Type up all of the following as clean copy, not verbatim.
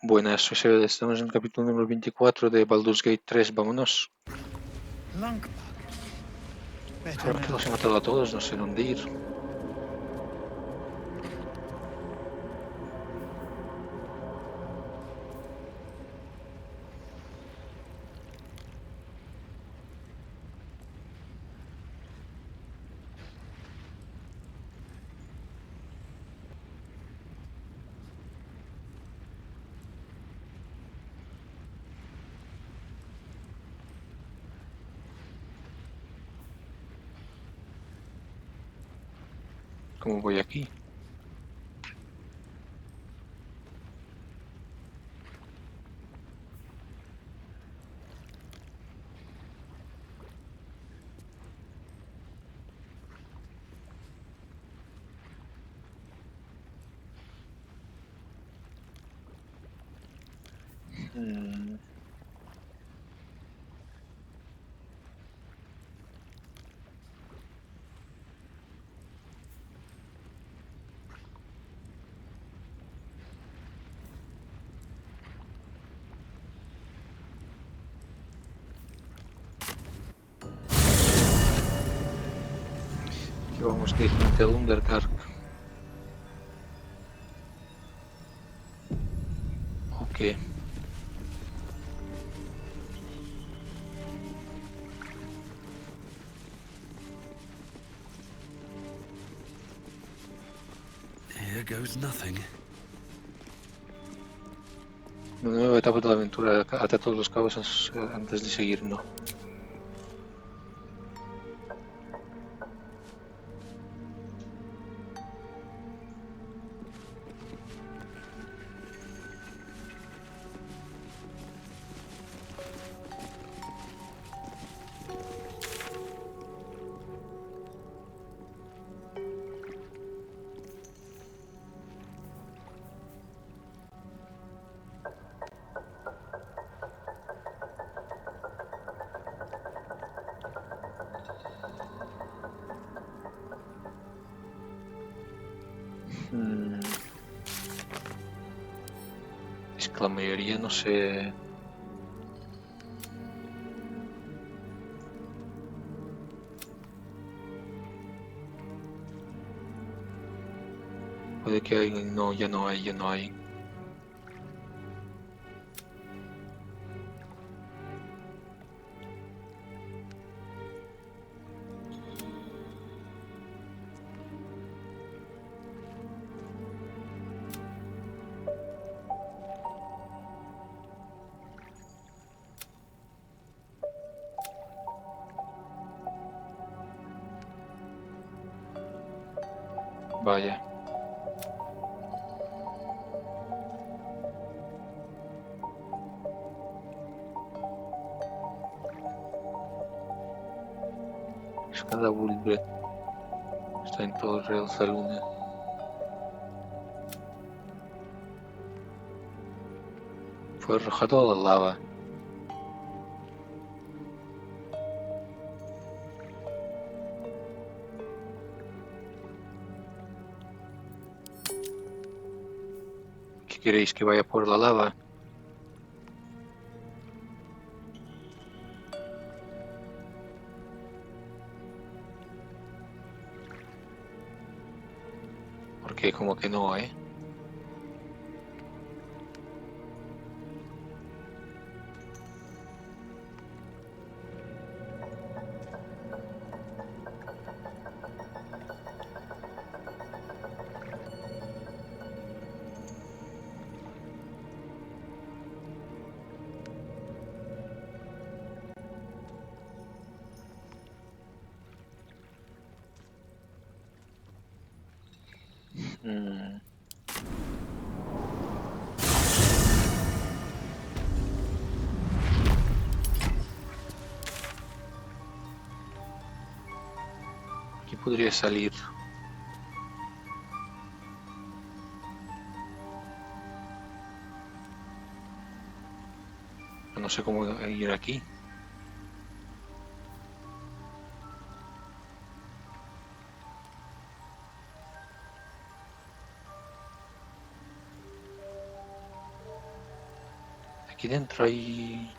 Buenas, soy Sebed, estamos en el capítulo número 24 de Baldur's Gate 3, vámonos. Ahora que los he matado a todos, no sé dónde ir. ¿Cómo voy aquí? Mm, Aquí vamos directamente al Underdark. Ok. Here goes nothing. Una nueva etapa de la aventura. Ata todos los cabos antes de seguir, no. Mm, es que la mayoría no sé. Puede que hay. No, ya no hay, ya no hay. Vaya. Es cada Bulbret. Está en todo el Real Luna. Fue arrojado a la lava. ¿Qué queréis? ¿Que vaya por la lava? Porque como que no, ¿eh? Mm, aquí podría salir. No sé cómo ir aquí. Aquí dentro hay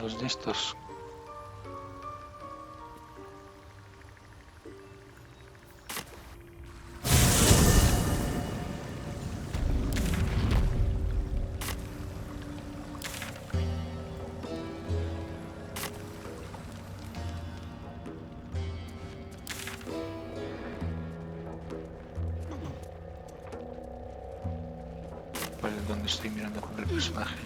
los de estos. Vale, donde estoy mirando con el personaje.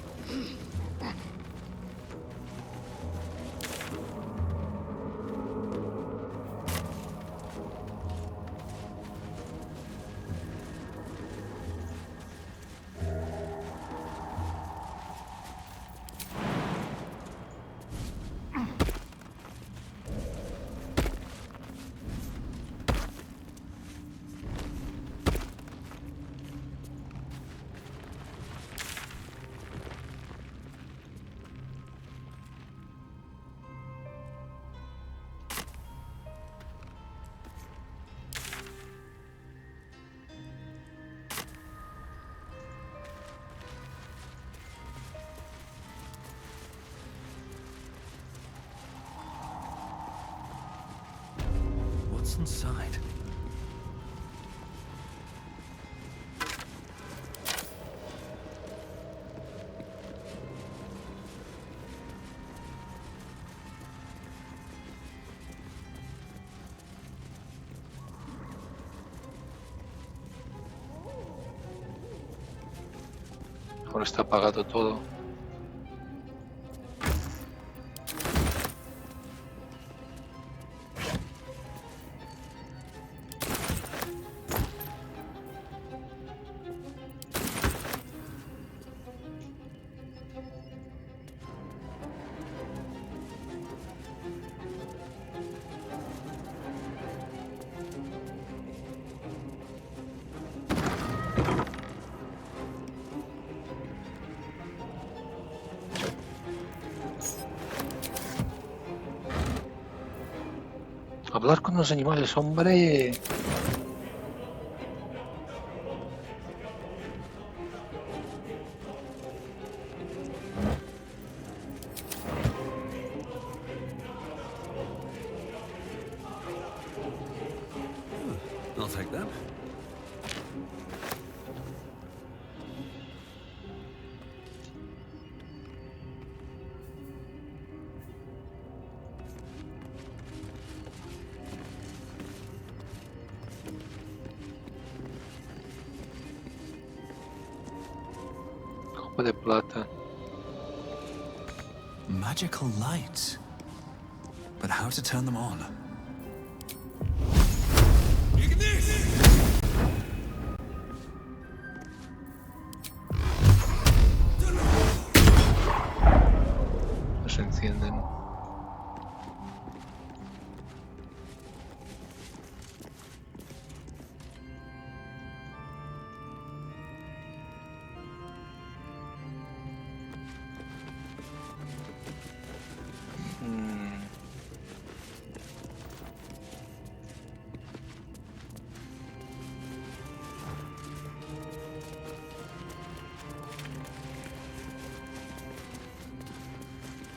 What's inside? Ahora está apagado todo. Hablar con los animales, hombre. I'll take that. Copa de plata. Magical lights. But how to turn them on? No se encienden.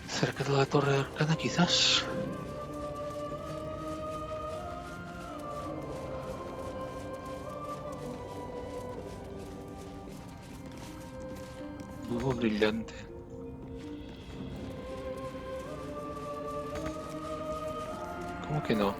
Cerca de la torre arcana, quizás. Brillante. ¿Cómo que no?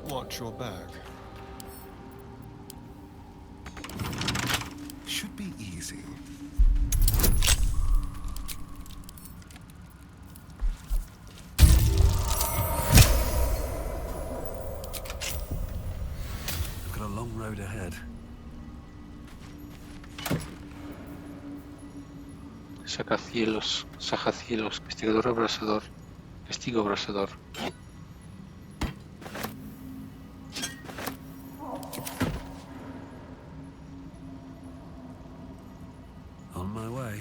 Watch your back. Should be easy. I've got a long road ahead. Sajacielos, castigador abrasador, castigo abrasador. On my way.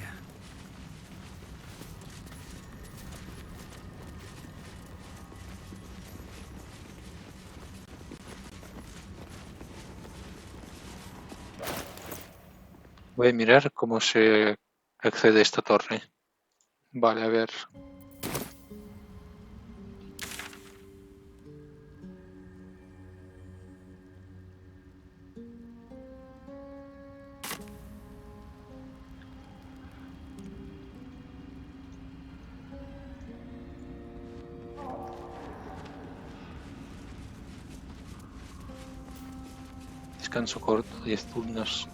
Voy a mirar cómo se accede a esta torre. Vale, a ver. Descanso corto, 10 turnos.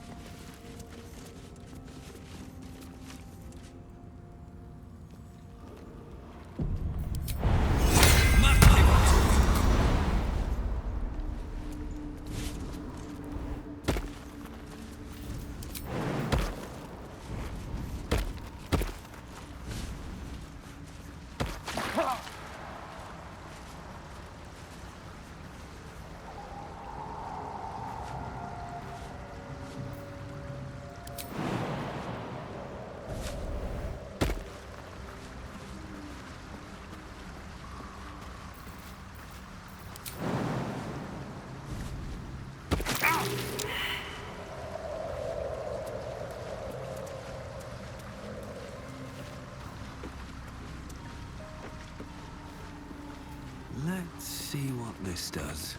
Let's see what this does.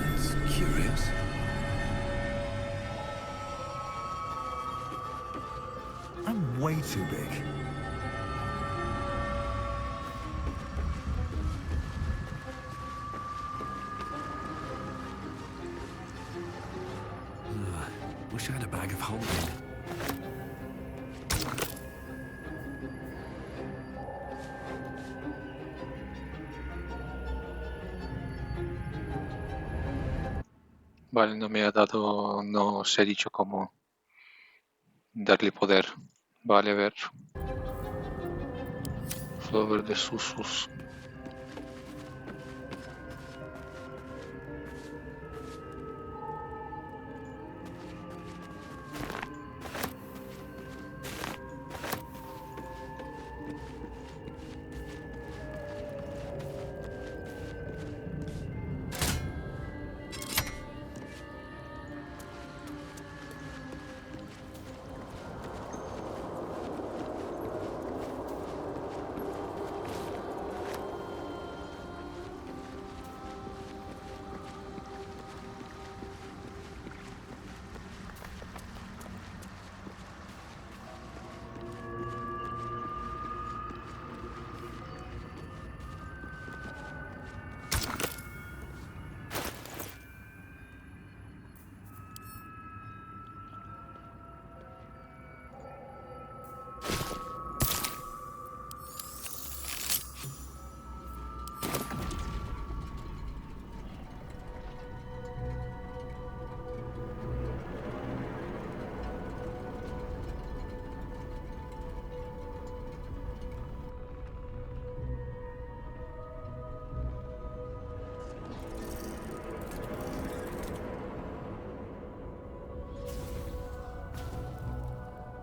That's curious. I'm way too big. Wish I had a bag of holding. Vale, no me ha dado, no se ha dicho cómo darle poder. Vale, a ver. Flower de Susus.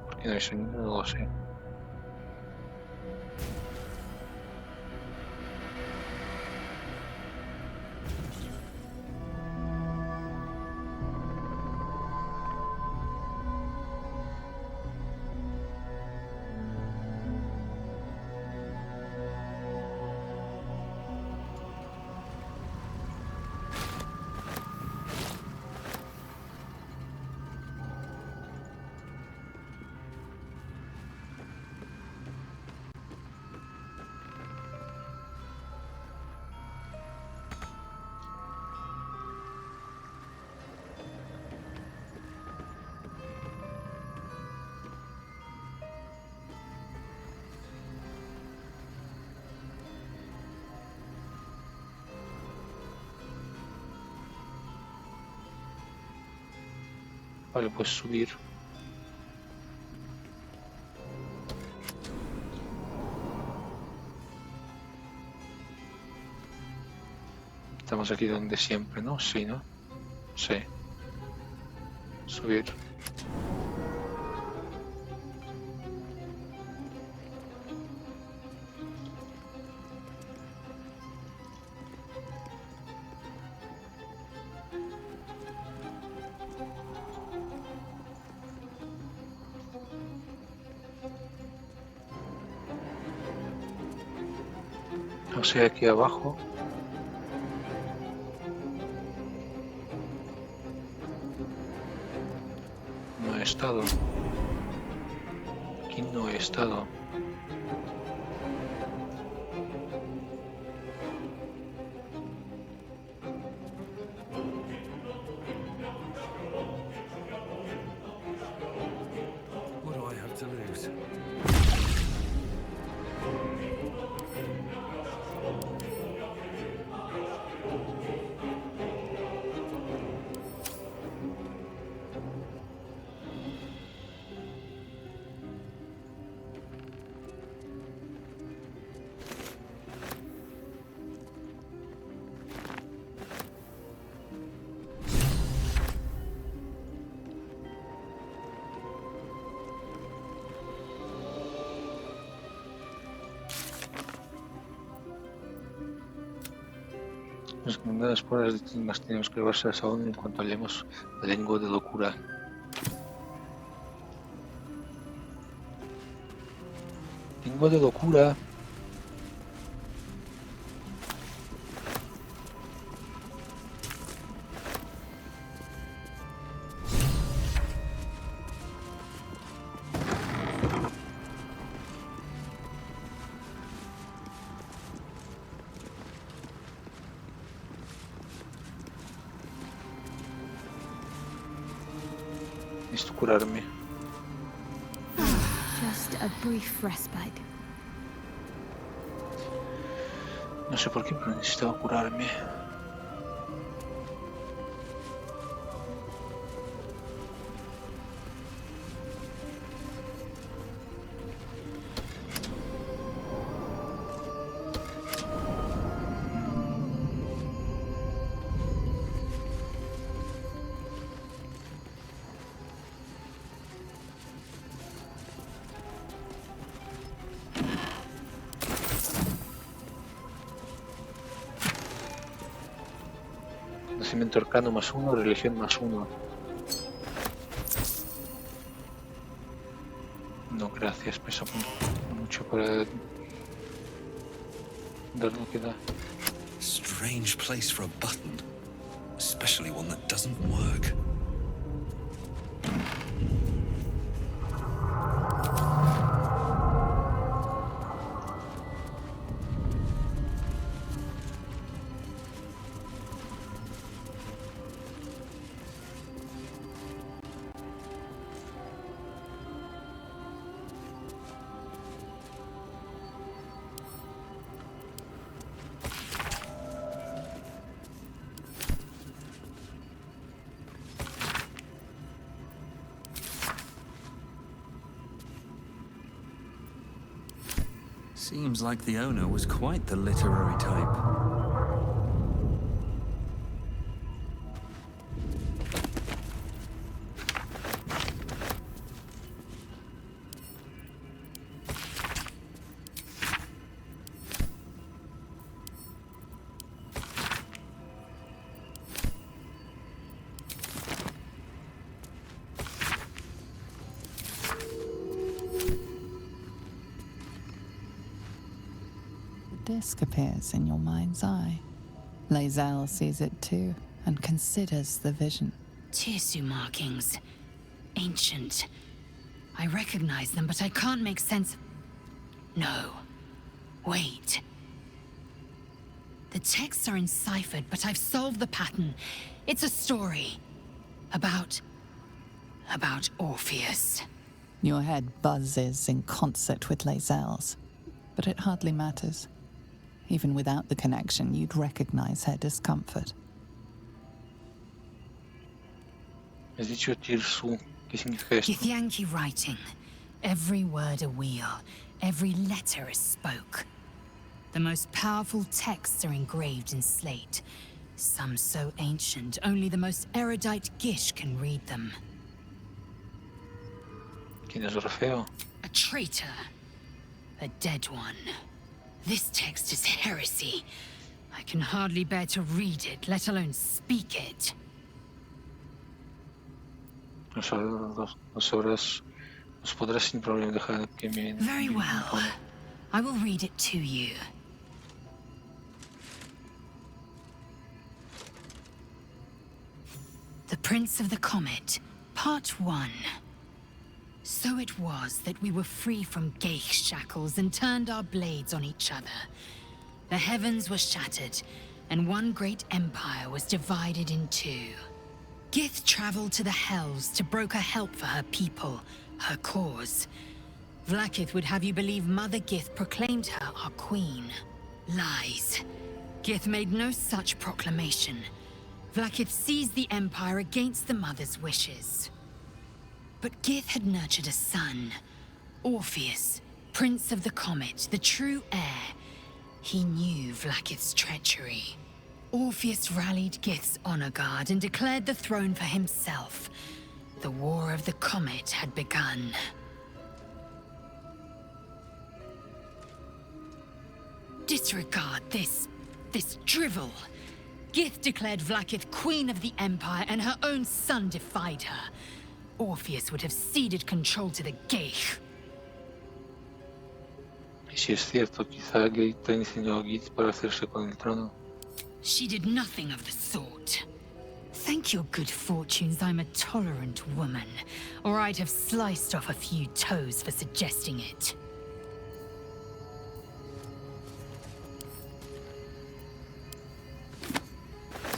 ¿Por qué no hay sonido? No lo sé. Vale, pues subir. Estamos aquí donde siempre, ¿no? Sí, ¿no? Sí. Subir. O sea, aquí abajo no he estado. Aquí no he estado. What do I have to lose? Las comandadas por las distintas tenemos que llevarse a aún en cuanto hablemos la lengua de locura. Lengua de locura. Necesito curarme. Just a brief respite. No sé por qué, pero necesitaba curarme. Nacimiento arcano +1, religión +1. No, gracias, pesa mucho para dar lo que da. Strange place for a button, especially one that doesn't work. Seems like the owner was quite the literary type. Disc appears in your mind's eye. Lae'zel sees it too and considers the vision. Tissue markings. Ancient. I recognize them, but I can't make sense. No. Wait. The texts are enciphered, but I've solved the pattern. It's a story. About Orpheus. Your head buzzes in concert with Lae'zel's, but it hardly matters. Even without the connection, you'd recognize her discomfort. ¿Has dicho Tirsu? ¿Qué significa esto? Githyanki writing. Every word a wheel, every letter a spoke. The most powerful texts are engraved in slate. Some so ancient, only the most erudite Gish can read them. ¿Quién es Orfeo? A traitor. A dead one. This text is heresy. I can hardly bear to read it, let alone speak it. Nos podrás sin problema dejar que me Very well. impone. I will read it to you. The Prince of the Comet, Part 1. So it was that we were free from Geich shackles and turned our blades on each other. The heavens were shattered, and one great empire was divided in two. Gith traveled to the Hells to broker help for her people, her cause. Vlaakith would have you believe Mother Gith proclaimed her our queen. Lies. Gith made no such proclamation. Vlaakith seized the Empire against the Mother's wishes. But Gith had nurtured a son, Orpheus, Prince of the Comet, the true heir. He knew Vlaakith's treachery. Orpheus rallied Gith's honor guard and declared the throne for himself. The War of the Comet had begun. Disregard this drivel. Gith declared Vlaakith Queen of the Empire, and her own son defied her. Orpheus would have ceded control to the Geich. Y si es cierto, quizá Gate enseñó a Git para hacerse con el trono. She did nothing of the sort. Thank your good fortunes I'm a tolerant woman, or I'd have sliced off a few toes for suggesting it.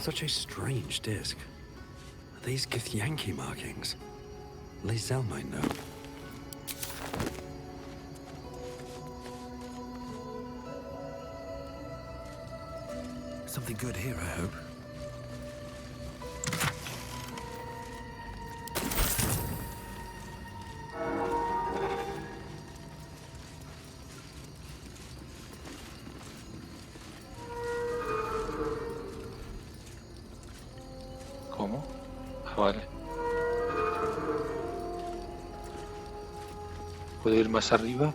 Such a strange disc. Are these Githyanki markings? Lae'zel might know. Something good here, I hope. ¿Cómo? Ah, vale. ¿Puedo ir más arriba?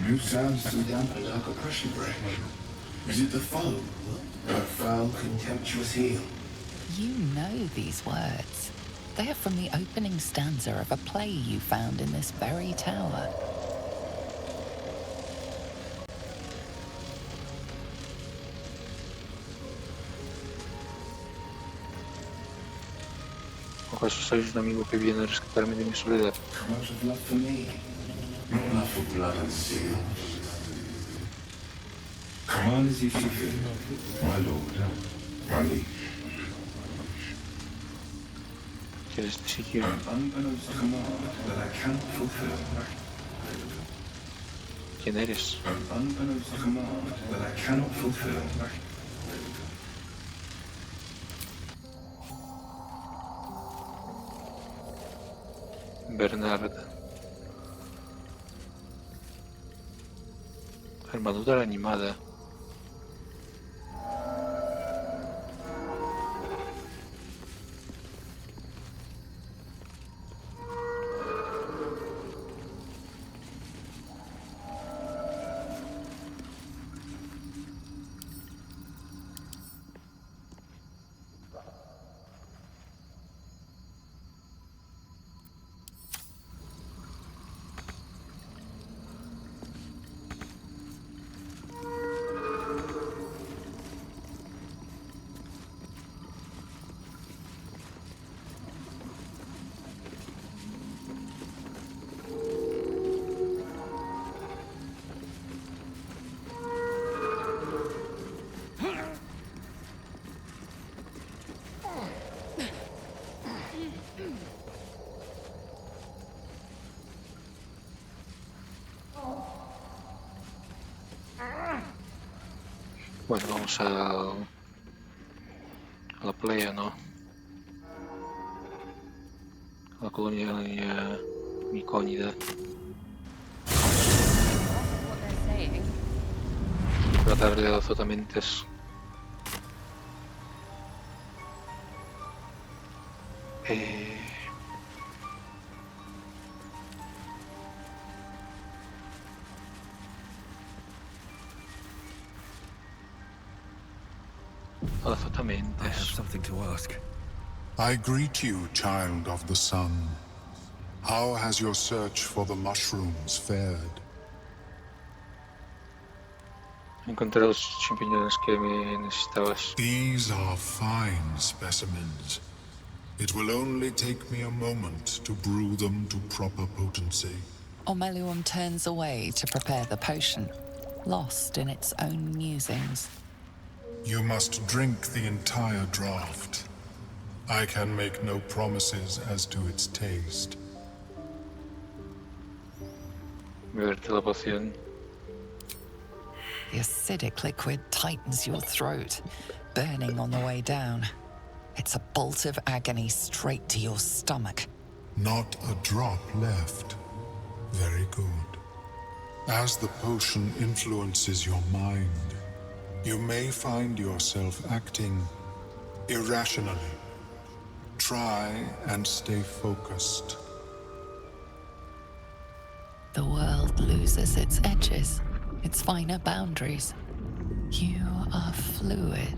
New sounds to dampen dark oppression break. Is it the foe? That foul, contemptuous heel? You know these words. They are from the opening stanza of a play you found in this very tower. ¿Acaso sois un amigo que viene a rescatarme de mi soledad? Come out of love for me, not love for blood and steel. Command as you see fit, my lord, my liege. ¿Quieres decir An unbeknownst command that I cannot fulfill. quién eres? An unbeknownst command that I cannot fulfill. Bernard. Armadura animada. Bueno, vamos a Pleiano. La colonia Myconide. What they're saying. Tratar de los otamentes. A los I have otamentes. something to ask. I greet you, child of the sun. How has your search for the mushrooms fared? Encontré los champiñones que me necesitabas. These are fine specimens. It will only take me a moment to brew them to proper potency. Ormelium turns away to prepare the potion, lost in its own musings. You must drink the entire draught. I can make no promises as to its taste. Beberte la poción. The acidic liquid tightens your throat, burning on the way down. It's a bolt of agony straight to your stomach. Not a drop left. Very good. As the potion influences your mind, you may find yourself acting irrationally. Try and stay focused. The world loses its edges, its finer boundaries. You are fluid,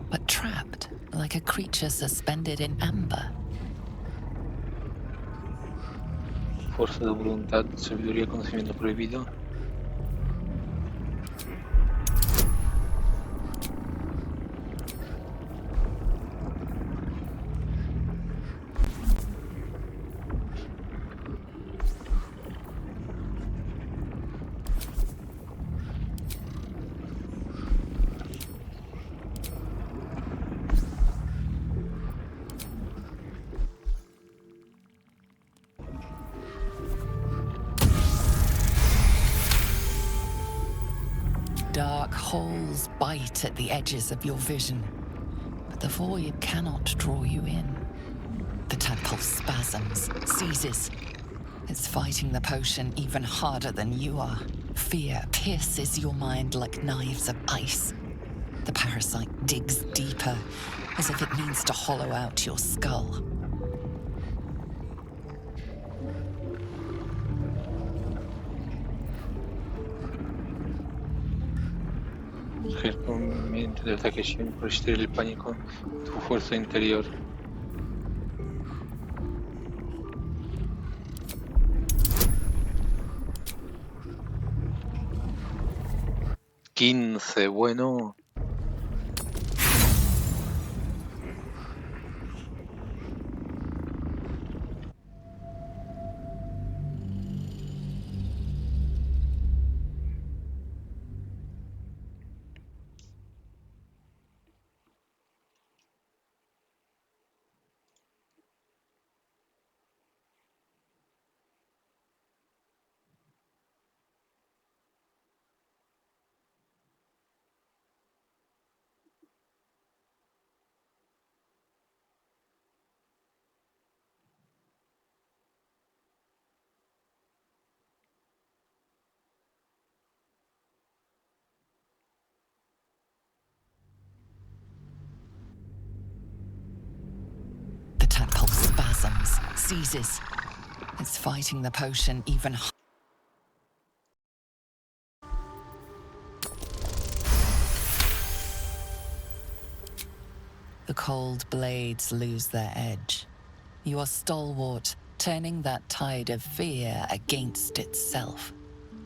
but trapped like a creature suspended in amber. Fuerza de voluntad, sabiduría, conocimiento prohibido. Dark holes bite at the edges of your vision, but the void cannot draw you in. The tadpole spasms, seizes. It's fighting the potion even harder than you are. Fear pierces your mind like knives of ice. The parasite digs deeper, as if it needs to hollow out your skull. Ejerce un mente de ataque sin resistir el pánico, tu fuerza interior. ¡15! Bueno. The tadpole spasms, seizes. It's fighting the potion even harder. The cold blades lose their edge. You are stalwart, turning that tide of fear against itself.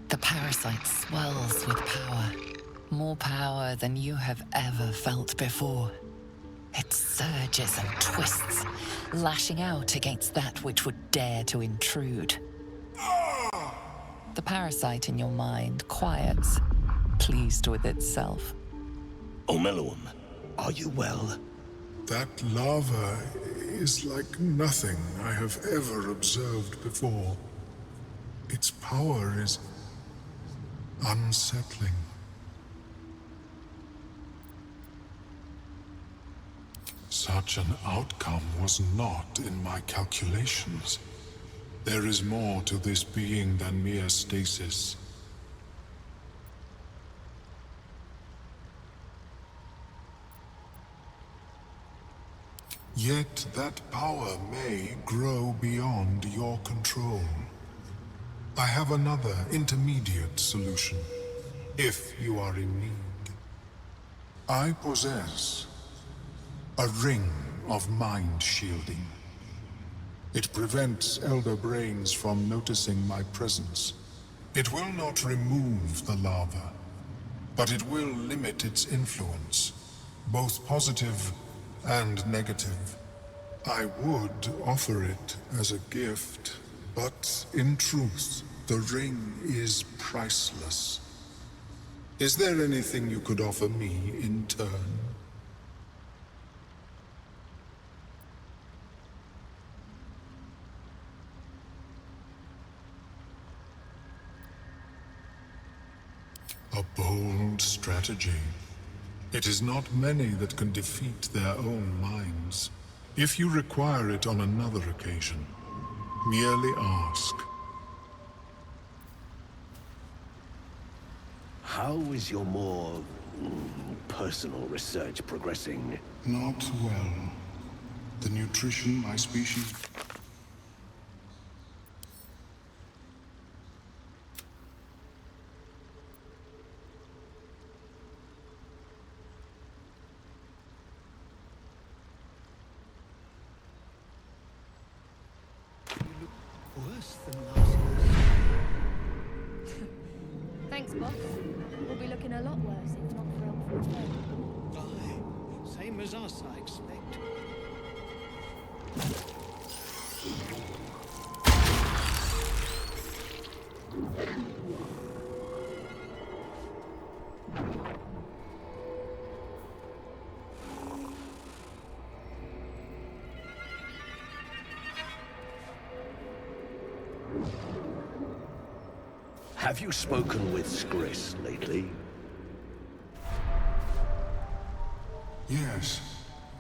The parasite swells with power, more power than you have ever felt before. It surges and twists, lashing out against that which would dare to intrude. The parasite in your mind quiets, pleased with itself. Ormelium, are you well? That lava is like nothing I have ever observed before. Its power is unsettling. Such an outcome was not in my calculations. There is more to this being than mere stasis. Yet that power may grow beyond your control. I have another intermediate solution, if you are in need. I possess a ring of mind shielding. It prevents elder brains from noticing my presence. It will not remove the lava, but it will limit its influence, both positive and negative. I would offer it as a gift, but in truth, the ring is priceless. Is there anything you could offer me in turn? A bold strategy. It is not many that can defeat their own minds. If you require it on another occasion, merely ask. How is your more personal research progressing? Not well. The nutrition my species... Worse than last night. Thanks, boss. We'll be looking a lot worse if not for helpful friend. Aye, same as us, I expect. Have you spoken with Skris lately? Yes.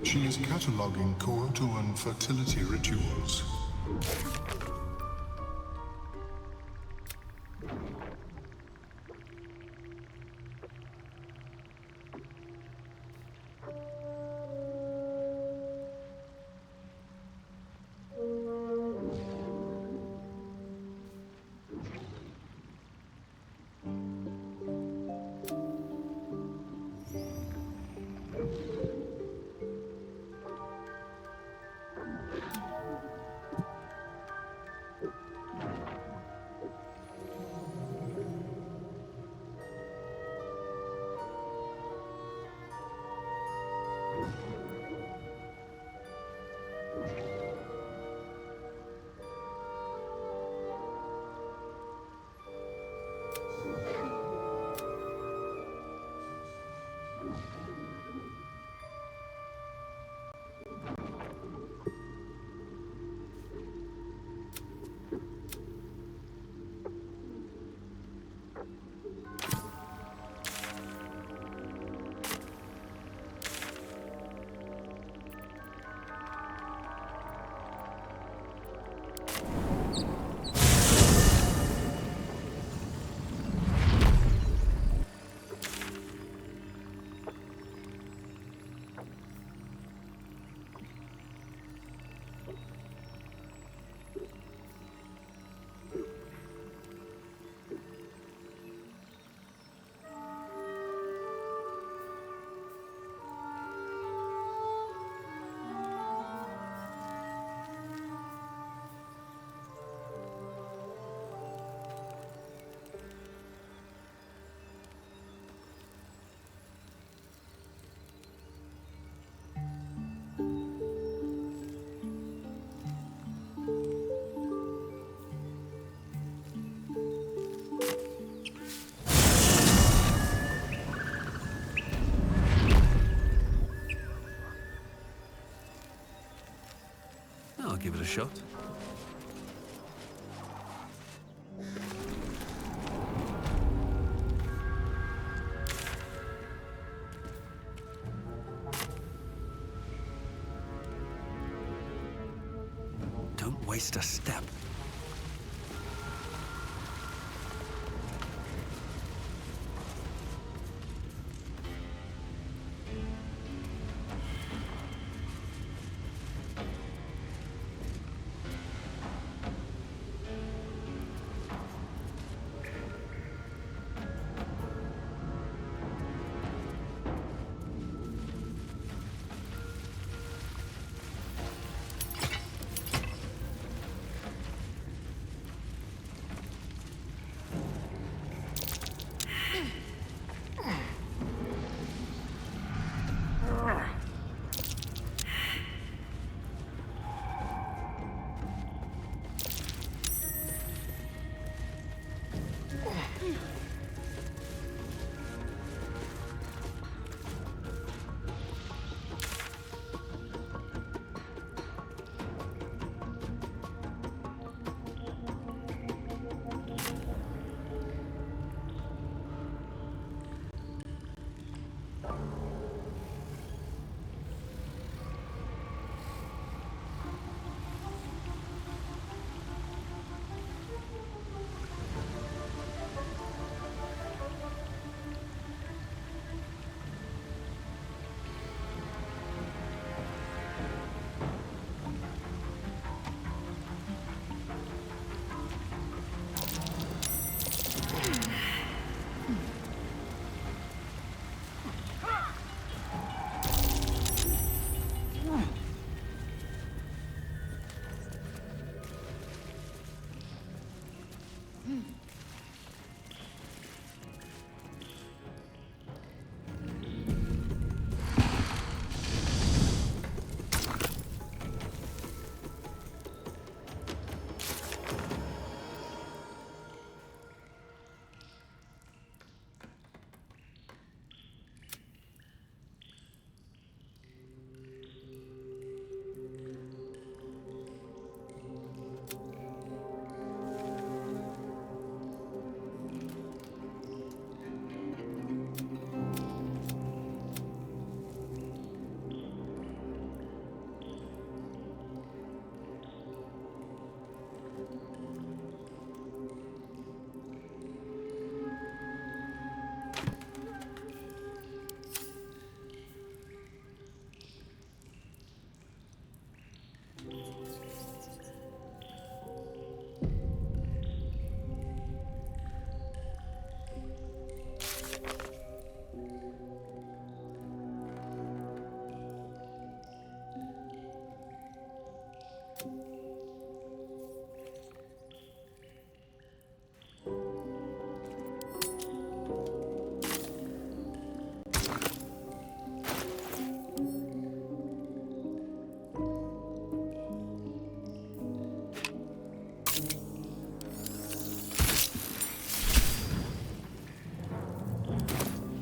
She is cataloging Kohotuan fertility rituals. I'll give it a shot. waste a step.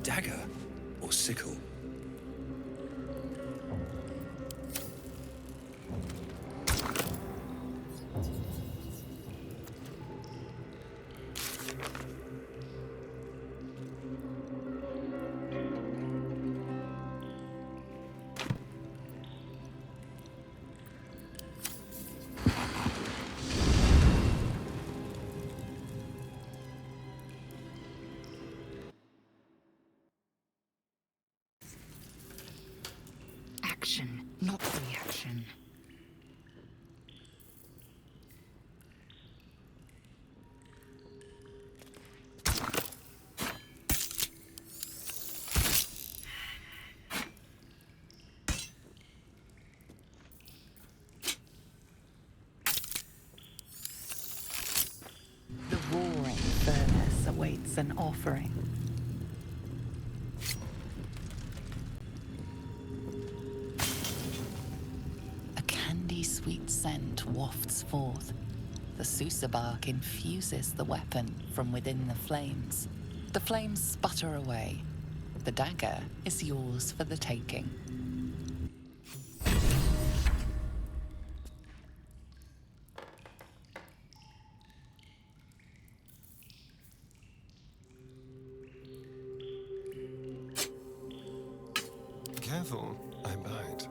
Dagger or sickle? Action, not reaction. The roaring furnace awaits an offering. A candy-sweet scent wafts forth. The Susa bark infuses the weapon from within the flames. The flames sputter away. The dagger is yours for the taking. Careful, I bite.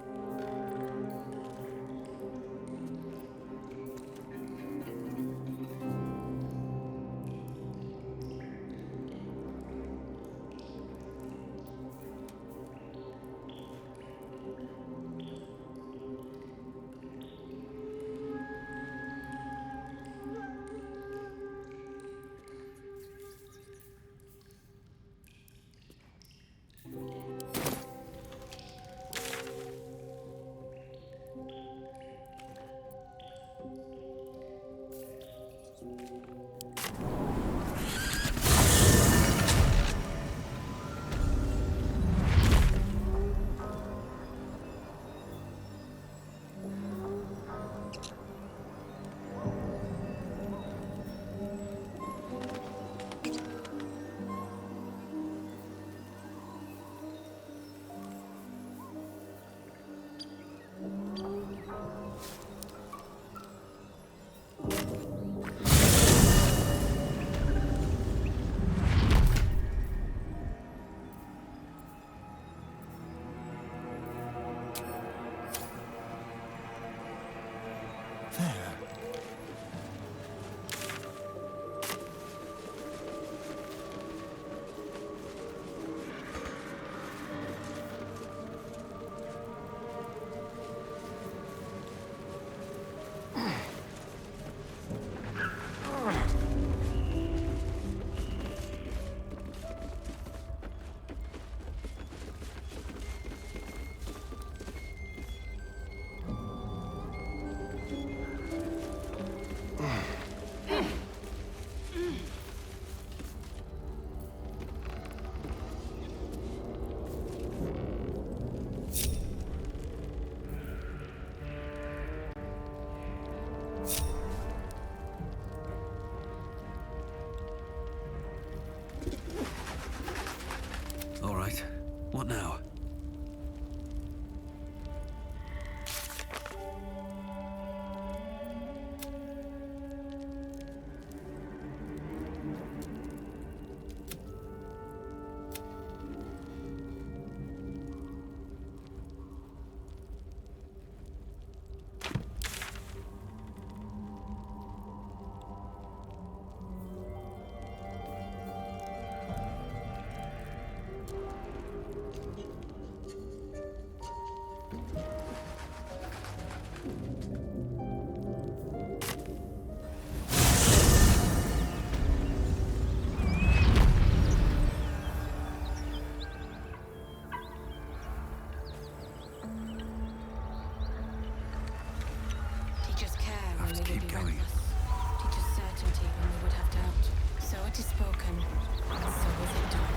have to keep going. Teach us certainty when we would have doubt. So it is spoken, and so is it done.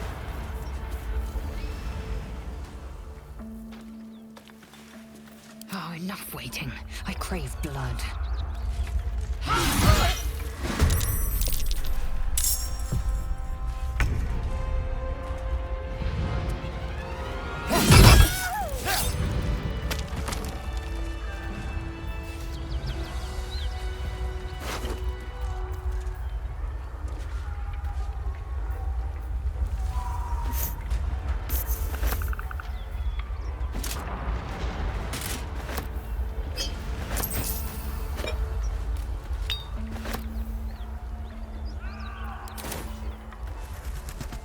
Oh, enough waiting. I crave blood.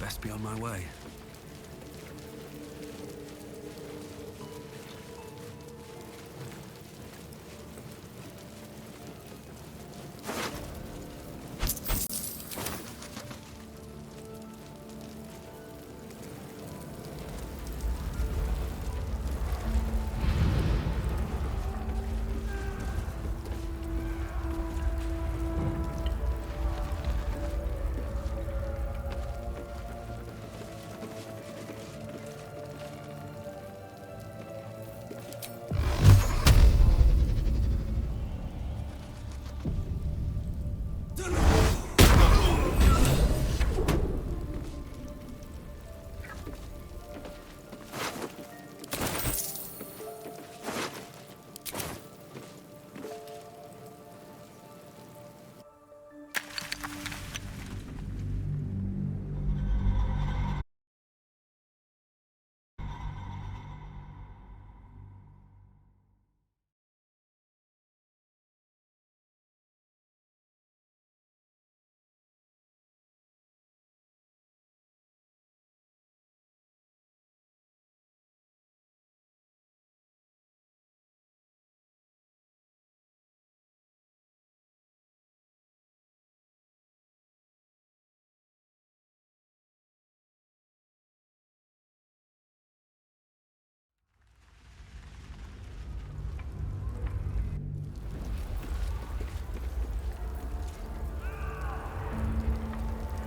Best be on my way.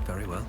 Very well.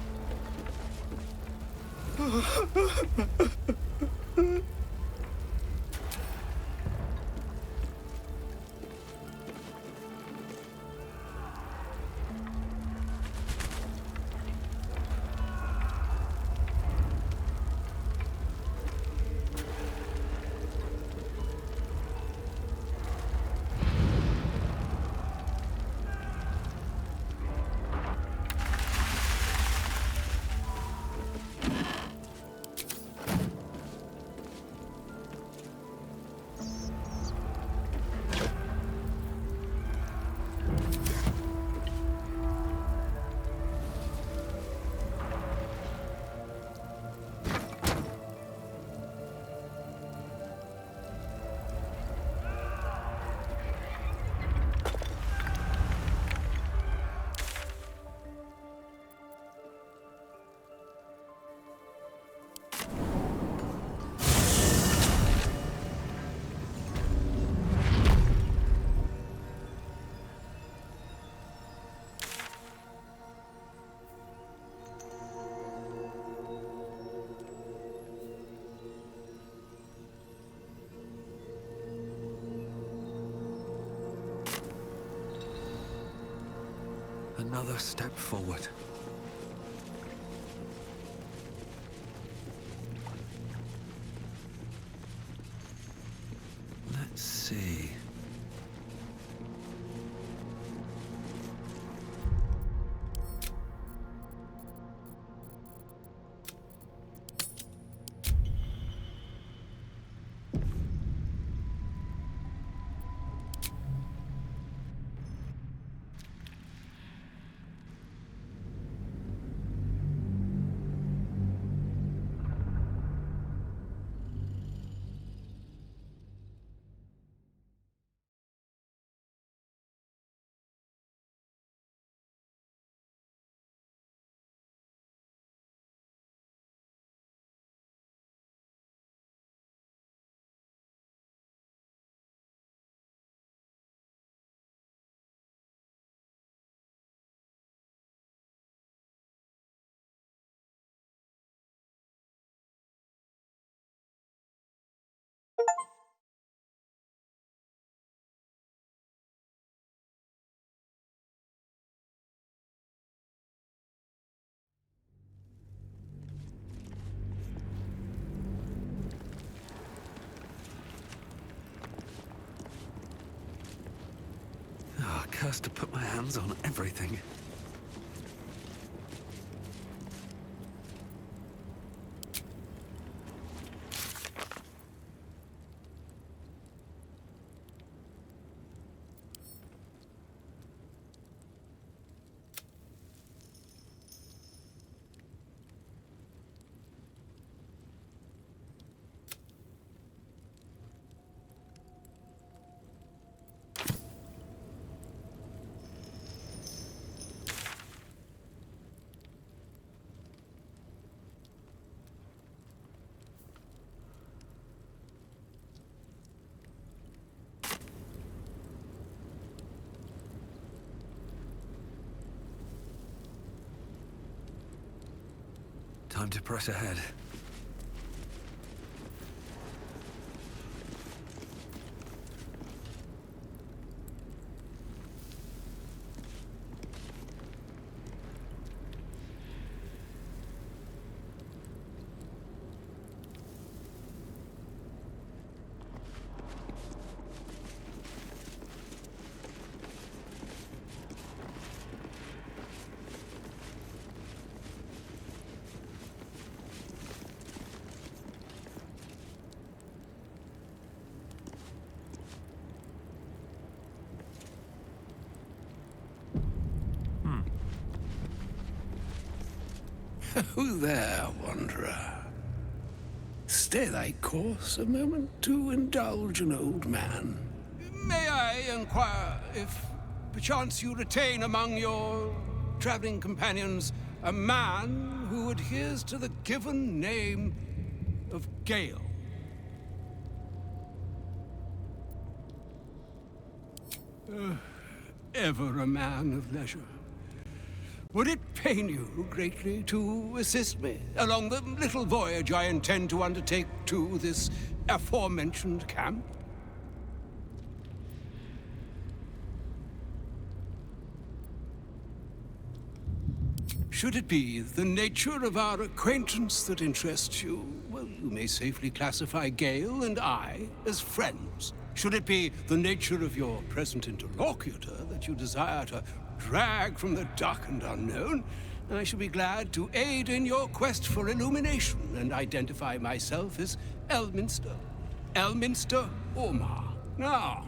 Another step forward. Let's see. Cursed to put my hands on everything. Time to press ahead. Who there, wanderer? Stay thy course a moment to indulge an old man. May I inquire if perchance you retain among your traveling companions a man who adheres to the given name of Gale? Ever a man of leisure. Would it pain you greatly to assist me along the little voyage I intend to undertake to this aforementioned camp? Should it be the nature of our acquaintance that interests you, well, you may safely classify Gale and I as friends. Should it be the nature of your present interlocutor that you desire to drag from the dark and unknown, I shall be glad to aid in your quest for illumination and identify myself as Elminster. Elminster Ormar. Now,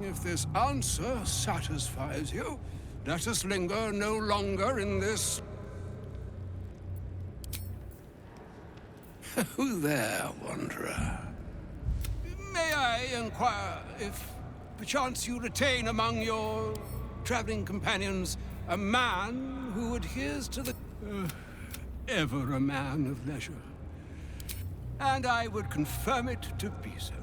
if this answer satisfies you, let us linger no longer in this... Who there, wanderer? May I inquire if perchance you retain among your traveling companions a man who adheres to the... ever a man of leisure. And I would confirm it to be so.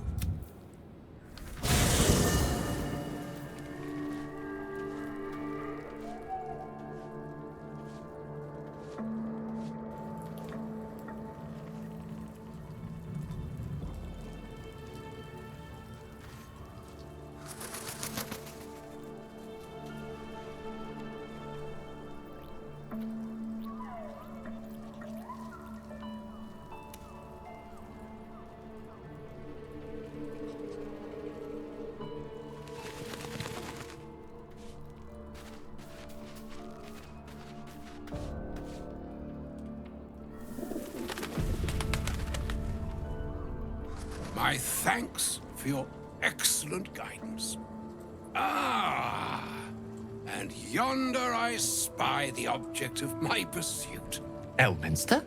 My thanks for your excellent guidance. Ah, and yonder I spy the object of my pursuit. Elminster?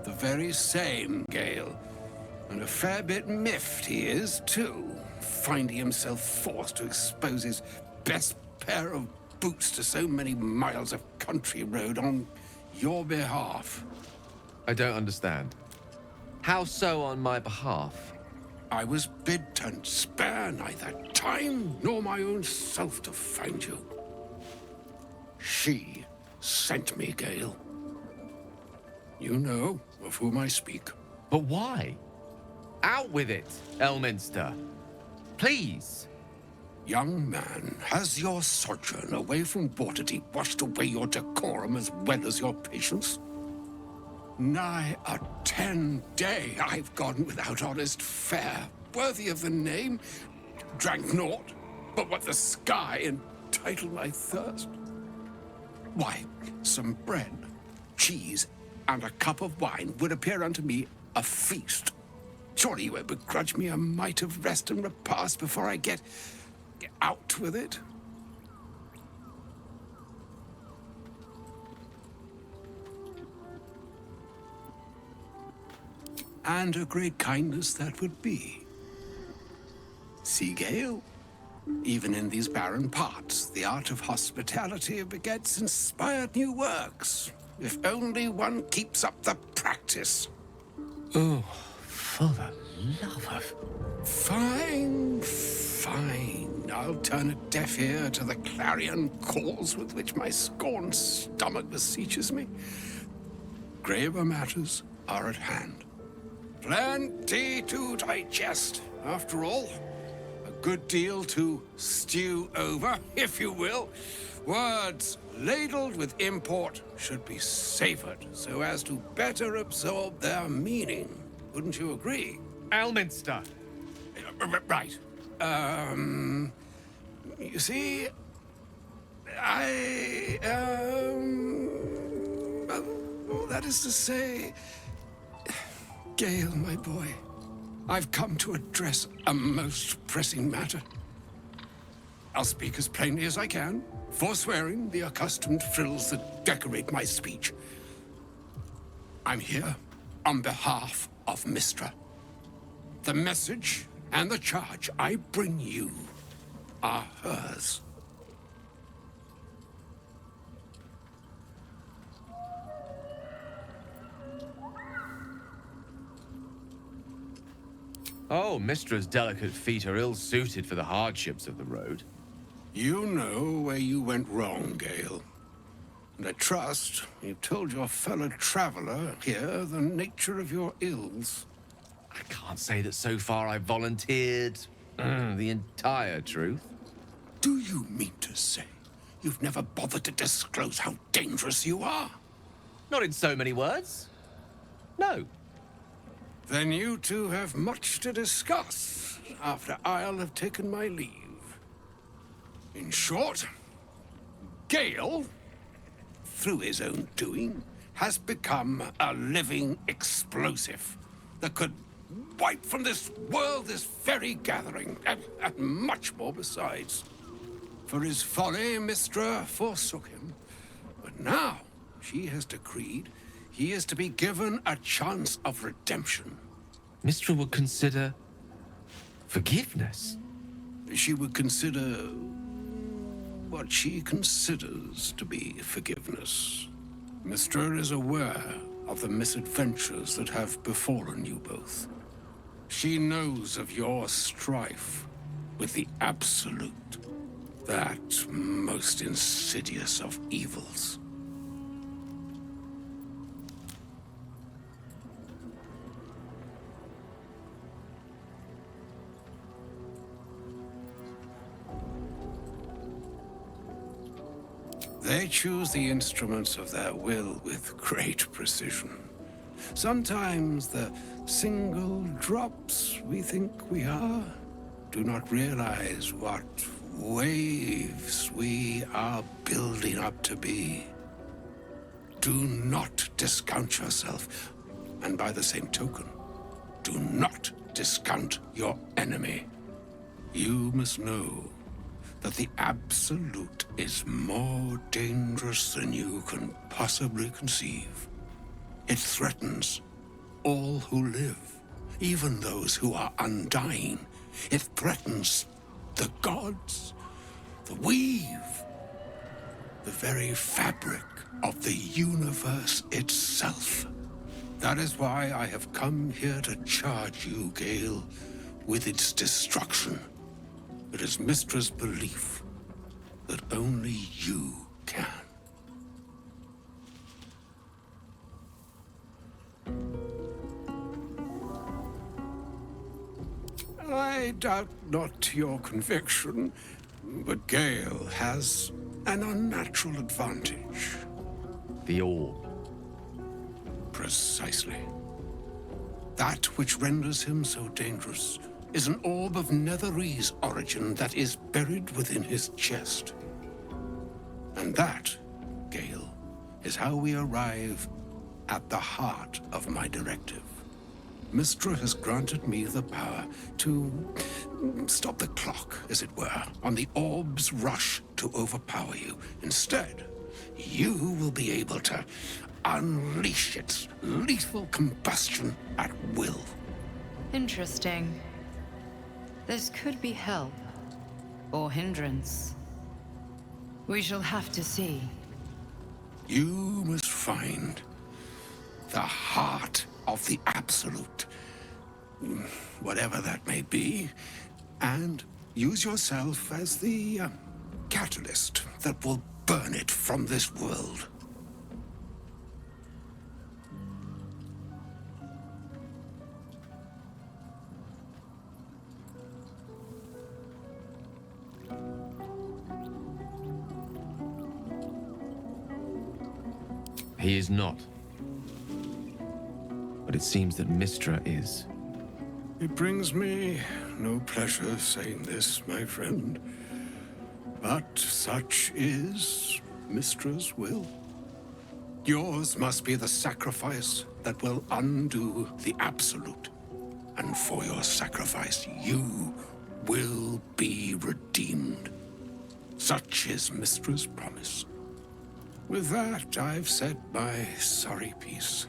The very same, Gale. And a fair bit miffed he is, too, finding himself forced to expose his best pair of boots to so many miles of country road on your behalf. I don't understand. How so on my behalf? I was bid to spare neither time nor my own self to find you. She sent me, Gale. You know of whom I speak. But why? Out with it, Elminster. Please. Young man, has your sojourn away from Waterdeep washed away your decorum as well as your patience? Nigh a 10-day I've gone without honest fare, worthy of the name, drank naught, but what the sky entitled my thirst. Why, some bread, cheese, and a cup of wine would appear unto me a feast. Surely you won't begrudge me a mite of rest and repast before I get out with it? And a great kindness that would be. See, Gale? Even in these barren parts, the art of hospitality begets inspired new works. If only one keeps up the practice. Oh, for the love of... Fine, fine. I'll turn a deaf ear to the clarion calls with which my scorned stomach beseeches me. Graver matters are at hand. Plenty to digest, after all. A good deal to stew over, if you will. Words ladled with import should be savored so as to better absorb their meaning. Wouldn't you agree? Elminster! Right. You see, well, that is to say, Gale, my boy, I've come to address a most pressing matter. I'll speak as plainly as I can, forswearing the accustomed frills that decorate my speech. I'm here on behalf of Mystra. The message and the charge I bring you are hers. Oh, Mistra's delicate feet are ill-suited for the hardships of the road. You know where you went wrong, Gale. And I trust you've told your fellow traveler here the nature of your ills. I can't say that so far I've volunteered the entire truth. Do you mean to say you've never bothered to disclose how dangerous you are? Not in so many words. No. Then you two have much to discuss after I'll have taken my leave. In short, Gale, through his own doing, has become a living explosive that could wipe from this world this very gathering, and much more besides. For his folly, Mystra forsook him. But now she has decreed he is to be given a chance of redemption. Mystra would consider forgiveness. She would consider what she considers to be forgiveness. Mystra is aware of the misadventures that have befallen you both. She knows of your strife with the Absolute, that most insidious of evils. They choose the instruments of their will with great precision. Sometimes the single drops we think we are do not realize what waves we are building up to be. Do not discount yourself, and by the same token, do not discount your enemy. You must know that the Absolute is more dangerous than you can possibly conceive. It threatens all who live, even those who are undying. It threatens the gods, the weave, the very fabric of the universe itself. That is why I have come here to charge you, Gale, with its destruction. It is Mystra's belief that only you can. I doubt not your conviction, but Gale has an unnatural advantage. The orb. Precisely. That which renders him so dangerous is an orb of Netherese origin that is buried within his chest. And that, Gale, is how we arrive at the heart of my directive. Mystra has granted me the power to stop the clock, as it were, on the orb's rush to overpower you. Instead, you will be able to unleash its lethal combustion at will. Interesting. This could be help, or hindrance. We shall have to see. You must find the heart of the Absolute, whatever that may be, and use yourself as the catalyst that will burn it from this world. He is not. But it seems that Mystra is. It brings me no pleasure saying this, my friend. But such is Mystra's will. Yours must be the sacrifice that will undo the Absolute. And for your sacrifice, you will be redeemed. Such is Mystra's promise. With that, I've said my sorry piece,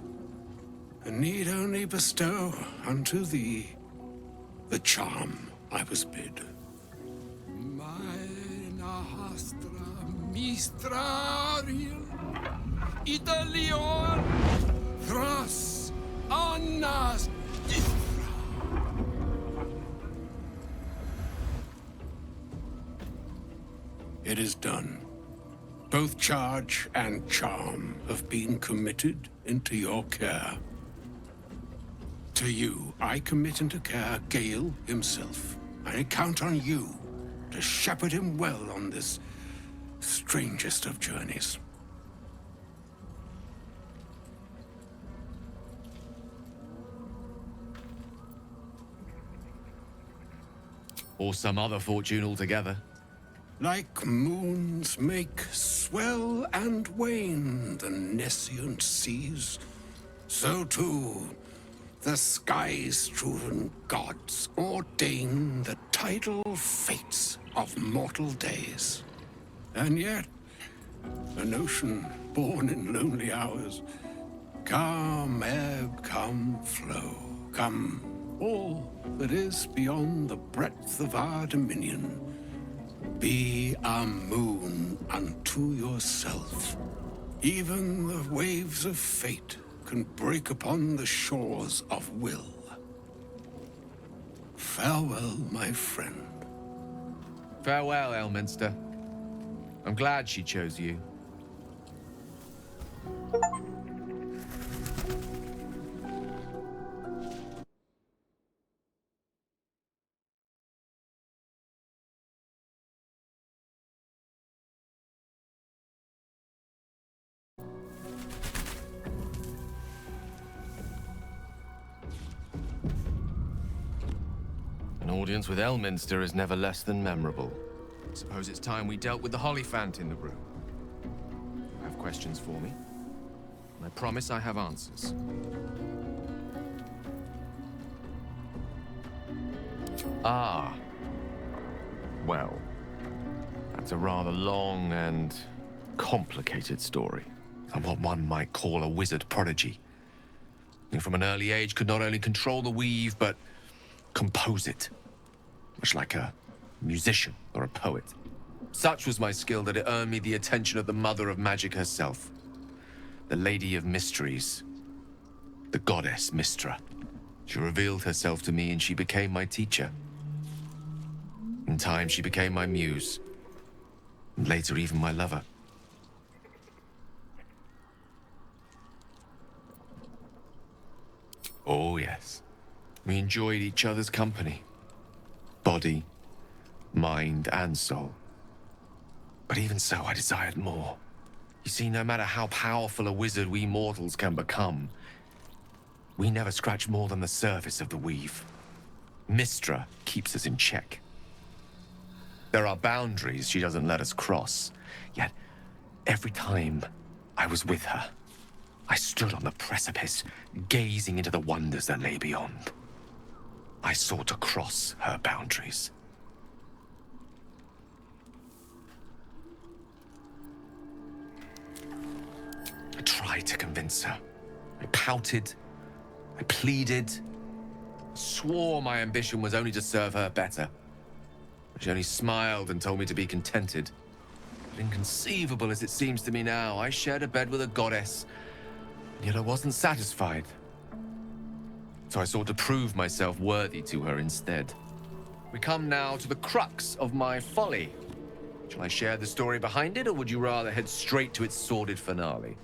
and need only bestow unto thee the charm I was bid. Maena hastra mistrariel Italion thras annas distra. It is done. Both charge and charm have been committed into your care. To you, I commit into care Gale himself. I count on you to shepherd him well on this strangest of journeys. Or some other fortune altogether. Like moons make swell and wane the nescient seas, so too the sky-strewn gods ordain the tidal fates of mortal days. And yet, an ocean born in lonely hours, come ebb, come flow, come all that is beyond the breadth of our dominion. Be a moon unto yourself. Even the waves of fate can break upon the shores of will. Farewell, my friend. Farewell, Elminster. I'm glad she chose you. An audience with Elminster is never less than memorable. Suppose it's time we dealt with the Hollyphant in the room. You have questions for me? I promise I have answers. Ah. Well, that's a rather long and complicated story. I'm what one might call a wizard prodigy. Who from an early age could not only control the weave, but compose it. Much like a musician or a poet. Such was my skill that it earned me the attention of the mother of magic herself. The Lady of Mysteries. The goddess Mystra. She revealed herself to me and she became my teacher. In time, she became my muse. And later, even my lover. Oh, yes. We enjoyed each other's company. Body, mind, and soul. But even so, I desired more. You see, no matter how powerful a wizard we mortals can become, we never scratch more than the surface of the weave. Mystra keeps us in check. There are boundaries she doesn't let us cross, yet every time I was with her, I stood on the precipice, gazing into the wonders that lay beyond. I sought to cross her boundaries. I tried to convince her. I pouted. I pleaded. Swore my ambition was only to serve her better. But she only smiled and told me to be contented. But inconceivable as it seems to me now, I shared a bed with a goddess, and yet I wasn't satisfied. So I sought to prove myself worthy to her instead. We come now to the crux of my folly. Shall I share the story behind it, or would you rather head straight to its sordid finale?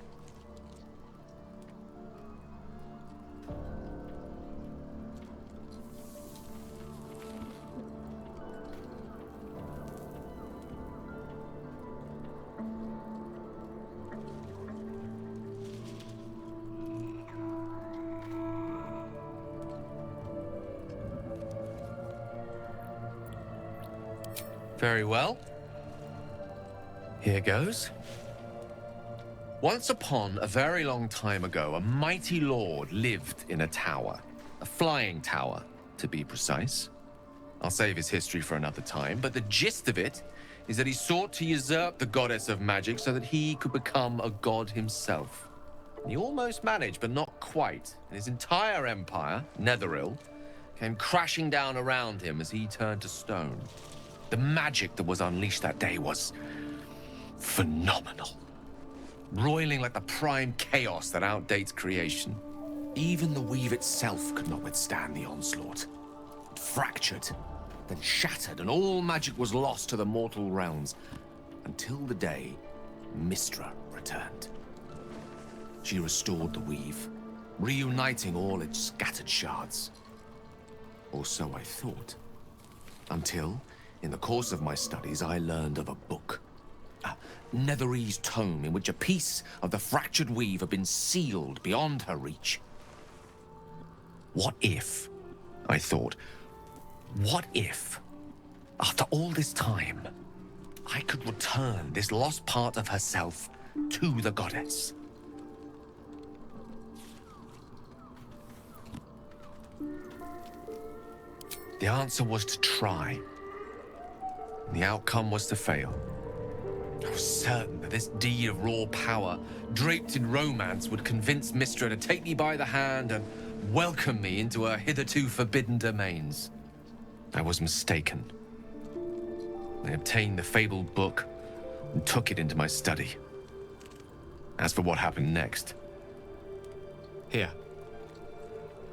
Very well. Here goes. Once upon a very long time ago, a mighty lord lived in a tower. A flying tower, to be precise. I'll save his history for another time, but the gist of it is that he sought to usurp the goddess of magic so that he could become a god himself. And he almost managed, but not quite. And his entire empire, Netheril, came crashing down around him as he turned to stone. The magic that was unleashed that day was phenomenal. Roiling like the prime chaos that outdates creation. Even the weave itself could not withstand the onslaught. It fractured, then shattered, and all magic was lost to the mortal realms. Until the day Mystra returned. She restored the weave, reuniting all its scattered shards. Or so I thought. Until, in the course of my studies, I learned of a book. A Netherese tome in which a piece of the fractured weave had been sealed beyond her reach. What if, I thought, what if, after all this time, I could return this lost part of herself to the goddess? The answer was to try. The outcome was to fail. I was certain that this deed of raw power, draped in romance, would convince Mystra to take me by the hand and welcome me into her hitherto forbidden domains. I was mistaken. I obtained the fabled book and took it into my study. As for what happened next... Here.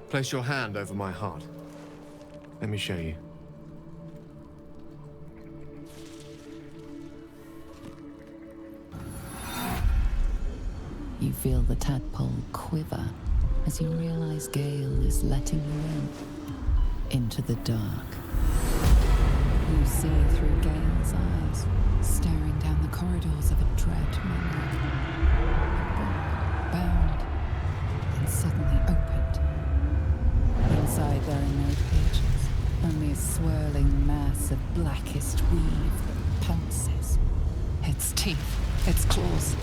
Place your hand over my heart. Let me show you. You feel the tadpole quiver as you realize Gale is letting you into the dark. You see through Gale's eyes, staring down the corridors of a dread memory. A book bound and suddenly opened. Inside there are no pages, only a swirling mass of blackest weave that pounces. Its teeth, its claws,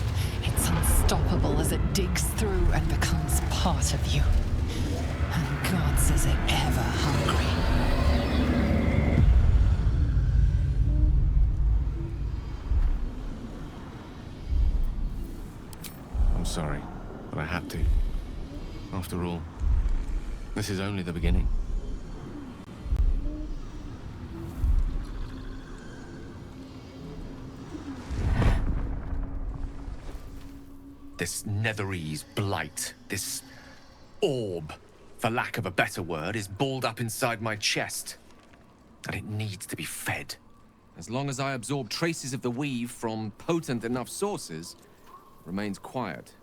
it's unstoppable as it digs through and becomes part of you. And gods, is it ever hungry. I'm sorry, but I had to. After all, this is only the beginning. This Netherese blight, this orb, for lack of a better word, is balled up inside my chest. And it needs to be fed. As long as I absorb traces of the weave from potent enough sources, it remains quiet.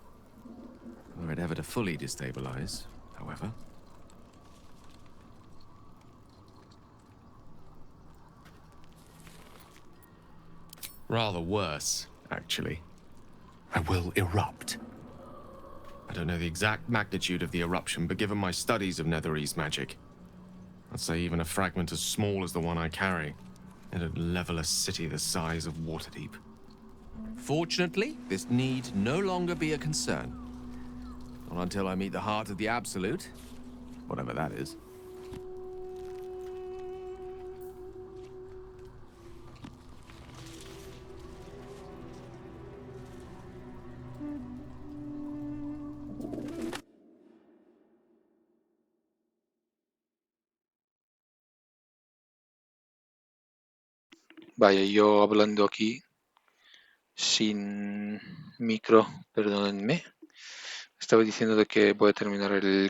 Were it ever to fully destabilize, however. Rather worse, actually. I will erupt. I don't know the exact magnitude of the eruption, but given my studies of Netherese magic, I'd say even a fragment as small as the one I carry. It'd level a city the size of Waterdeep. Fortunately, this need no longer be a concern. Not until I meet the heart of the Absolute. Whatever that is. Vaya, yo hablando aquí sin micro, perdónenme. Estaba diciendo de que voy a terminar el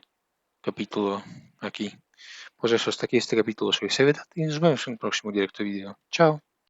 capítulo aquí. Pues eso, hasta aquí este capítulo. Soy Sevedat y nos vemos en el próximo directo vídeo. Chao.